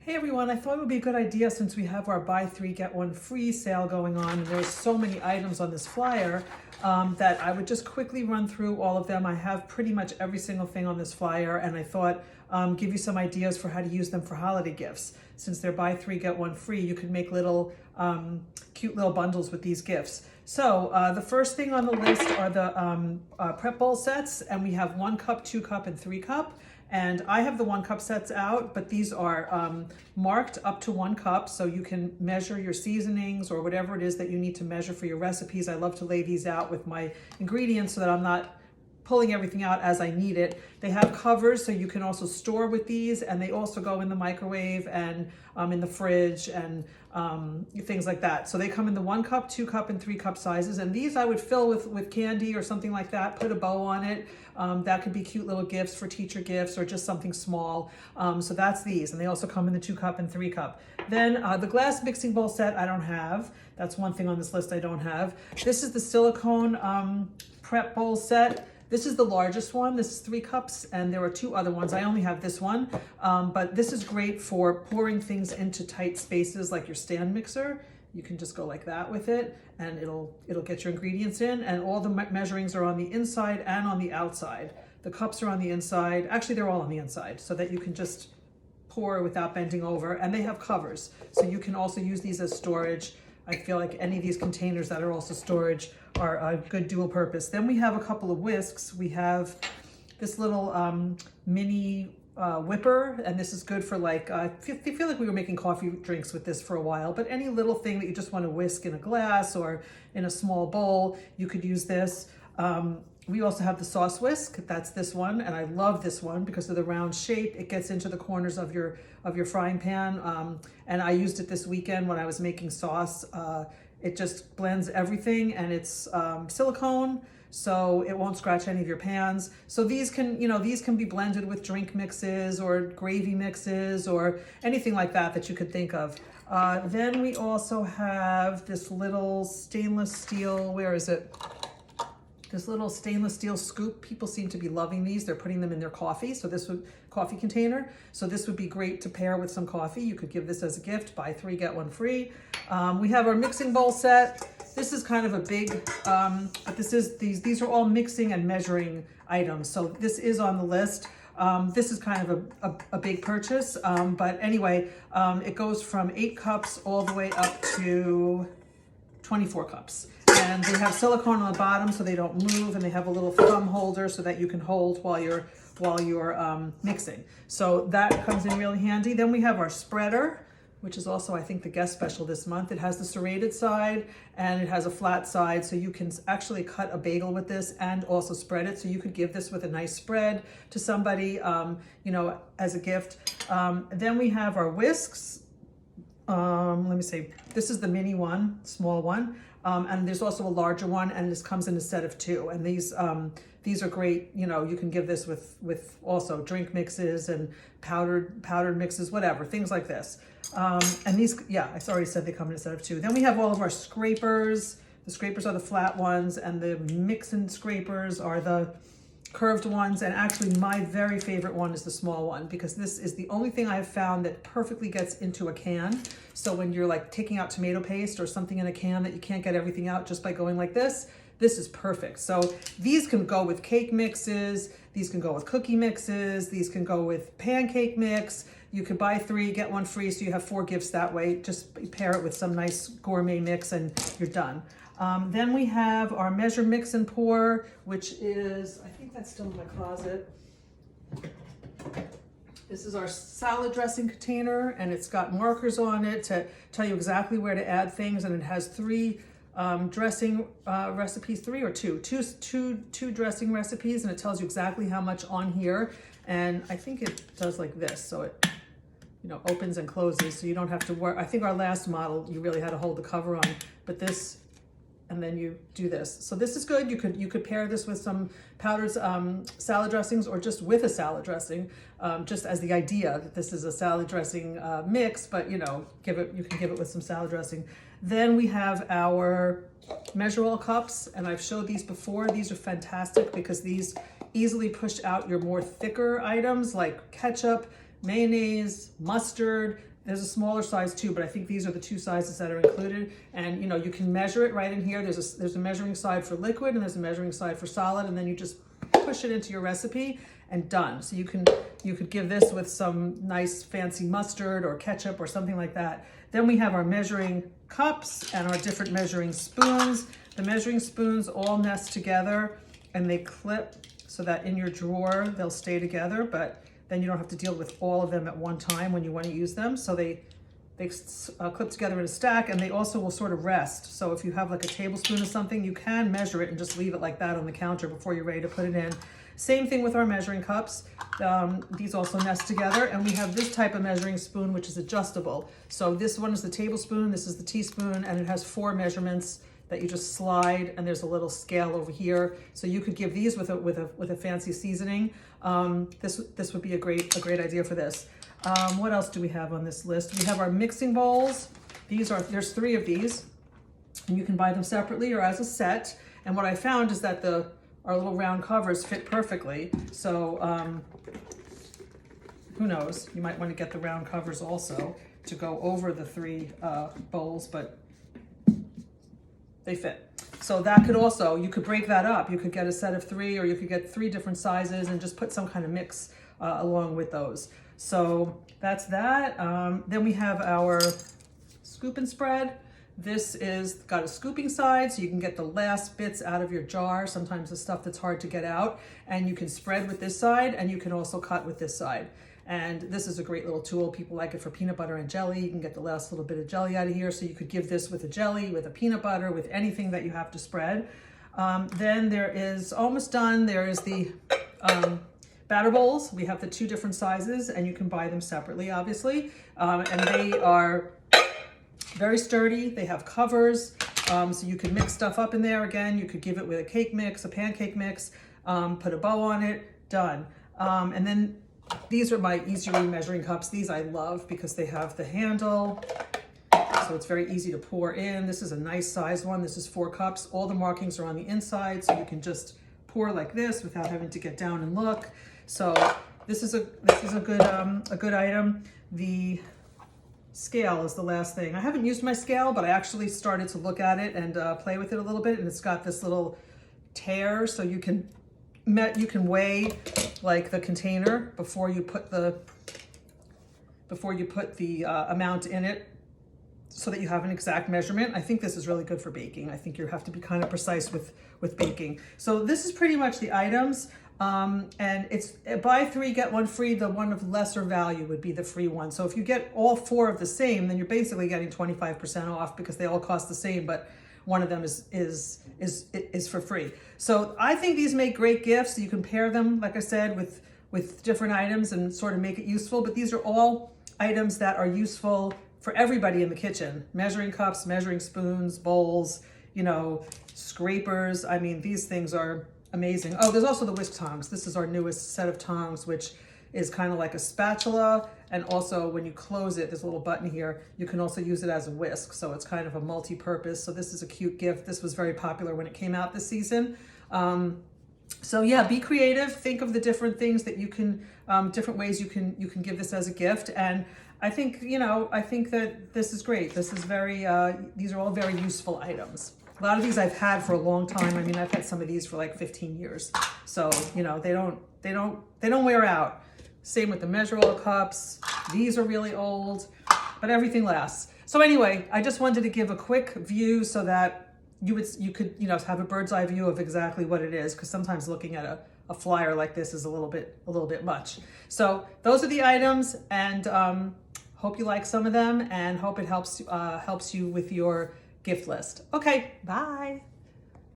Hey everyone, I thought it would be a good idea since we have our buy three, get one free sale going on, and there's so many items on this flyer that I would just quickly run through all of them. I have pretty much every single thing on this flyer, and I thought give you some ideas for how to use them for holiday gifts. Since they're buy three, get one free, you can make little cute little bundles with these gifts. So the first thing on the list are the prep bowl sets, and we have 1 cup, 2 cup, and 3 cup. And I have the 1 cup sets out, but these are marked up to 1 cup, so you can measure your seasonings or whatever it is that you need to measure for your recipes. I love to lay these out with my ingredients so that I'm not pulling everything out as I need it. They have covers, so you can also store with these, and they also go in the microwave and in the fridge and things like that. So they come in the 1 cup, 2 cup, and 3 cup sizes. And these I would fill with candy or something like that, put a bow on it. That could be cute little gifts for teacher gifts or just something small. So that's these, and they also come in the 2 cup and 3 cup. Then the glass mixing bowl set I don't have. That's one thing on this list I don't have. This is the silicone prep bowl set. This is the largest one. This is 3 cups, and there are 2 other ones. I only have this one, but this is great for pouring things into tight spaces like your stand mixer. You can just go like that with it, and it'll get your ingredients in, and all the measurings are on the inside and on the outside. The cups are on the inside. Actually, they're all on the inside, so that you can just pour without bending over, and they have covers. So you can also use these as storage. I feel like any of these containers that are also storage are a good dual purpose. Then we have a couple of whisks. We have this little mini whipper, and this is good for like, I feel like we were making coffee drinks with this for a while, but any little thing that you just want to whisk in a glass or in a small bowl, you could use this. We also have the sauce whisk. That's this one, and I love this one because of the round shape. It gets into the corners of your frying pan, and I used it this weekend when I was making sauce. It just blends everything, and it's silicone, so it won't scratch any of your pans. So these can, these can be blended with drink mixes or gravy mixes or anything like that you could think of. Then we also have this little stainless steel, where is it? This little stainless steel scoop. People seem to be loving these. They're putting them in their coffee. So this would, coffee container. So this would be great to pair with some coffee. You could give this as a gift, buy 3, get 1 free. We have our mixing bowl set. This is kind of a big, but these are all mixing and measuring items. So this is on the list. This is kind of a big purchase. But anyway, it goes from 8 cups all the way up to 24 cups. And they have silicone on the bottom so they don't move, and they have a little thumb holder so that you can hold while you're mixing. So that comes in really handy. Then we have our spreader, which is also, I think, the guest special this month. It has the serrated side and it has a flat side, so you can actually cut a bagel with this and also spread it. So you could give this with a nice spread to somebody, as a gift. Then we have our whisks. Let me see. This is the mini one, small one. And there's also a larger one, and this comes in a set of 2. And these are great. You can give this with also drink mixes and powdered mixes, whatever, things like this. And these, yeah, I already said they come in a set of 2. Then we have all of our scrapers. The scrapers are the flat ones, and the mix-in scrapers are the curved ones. And actually my very favorite one is the small one, because this is the only thing I've found that perfectly gets into a can. So when you're like taking out tomato paste or something in a can that you can't get everything out just by going like this is perfect. So these can go with cake mixes, these can go with cookie mixes, these can go with pancake mix. You could buy 3, get 1 free, so you have 4 gifts that way. Just pair it with some nice gourmet mix and you're done. Then we have our measure, mix, and pour, which is, I think that's still in my closet. This is our salad dressing container, and it's got markers on it to tell you exactly where to add things, and it has 3 dressing recipes, 3 or 2? Two dressing recipes, and it tells you exactly how much on here. And I think it does like this, so it opens and closes, so you don't have to worry. I think our last model you really had to hold the cover on, but this, and then you do this. So this is good. You could pair this with some powdered salad dressings, or just with a salad dressing, just as the idea that this is a salad dressing mix, but you can give it with some salad dressing. Then we have our measure all cups, and I've showed these before. These are fantastic because these easily push out your more thicker items like ketchup, mayonnaise, mustard. There's a smaller size too, but I think these are the two sizes that are included. And you know, you can measure it right in here. There's a measuring side for liquid and there's a measuring side for solid, and then you just push it into your recipe and done. So you could give this with some nice fancy mustard or ketchup or something like that. Then we have our measuring cups and our different measuring spoons. The measuring spoons all nest together and they clip so that in your drawer they'll stay together, but then you don't have to deal with all of them at one time when you want to use them. So they clip together in a stack, and they also will sort of rest. So if you have like a tablespoon or something, you can measure it and just leave it like that on the counter before you're ready to put it in. Same thing with our measuring cups. These also nest together, and we have this type of measuring spoon which is adjustable. So this one is the tablespoon, this is the teaspoon, and it has 4 measurements that you just slide, and there's a little scale over here. So you could give these with a fancy seasoning. This would be a great idea for this. What else do we have on this list? We have our mixing bowls. There's 3 of these, and you can buy them separately or as a set. And what I found is that our little round covers fit perfectly. So who knows? You might want to get the round covers also to go over the 3 bowls, but they fit. So that could also, you could break that up. You could get a set of 3, or you could get 3 different sizes and just put some kind of mix along with those. So that's that. Then we have our scoop and spread. This is got a scooping side, so you can get the last bits out of your jar, sometimes the stuff that's hard to get out, and you can spread with this side, and you can also cut with this side. And this is a great little tool. People like it for peanut butter and jelly. You can get the last little bit of jelly out of here, so you could give this with a jelly, with a peanut butter, with anything that you have to spread. Then there is, almost done, there is the batter bowls. We have the 2 different sizes, and you can buy them separately, obviously. And they are very sturdy. They have covers, so you can mix stuff up in there. Again, you could give it with a cake mix, a pancake mix, put a bow on it, done. And then these are my Easery measuring cups. These I love because they have the handle, so it's very easy to pour in. This is a nice size one. This is 4 cups. All the markings are on the inside, so you can just pour like this without having to get down and look. So this is a good item. The scale is the last thing. I haven't used my scale, but I actually started to look at it and play with it a little bit, and it's got this little tear, so you can weigh like the container before you put the amount in it, so that you have an exact measurement. I think this is really good for baking. I think you have to be kind of precise with baking. So this is pretty much the items. And it's buy 3, get 1 free. The one of lesser value would be the free one. So if you get all 4 of the same, then you're basically getting 25% off because they all cost the same, but one of them is for free. So I think these make great gifts. You can pair them, like I said, with different items and sort of make it useful. But these are all items that are useful for everybody in the kitchen. Measuring cups, measuring spoons, bowls, you know, scrapers. I mean, these things are amazing. Oh, there's also the whisk tongs. This is our newest set of tongs, which is kind of like a spatula. And also when you close it, there's a little button here. You can also use it as a whisk. So it's kind of a multi-purpose. So this is a cute gift. This was very popular when it came out this season. So yeah, be creative. Think of the different things that you can, different ways you can give this as a gift. And I think, you know, I think that this is great. This is very, these are all very useful items. A lot of these I've had for a long time. I mean, I've had some of these for like 15 years. So, you know, they don't wear out. Same with the measure-all cups. These are really old, but everything lasts. So anyway, I just wanted to give a quick view so that you could, you know, have a bird's eye view of exactly what it is, because sometimes looking at a flyer like this is a little bit much. So those are the items, and hope you like some of them, and hope it helps you with your gift list. Okay, bye.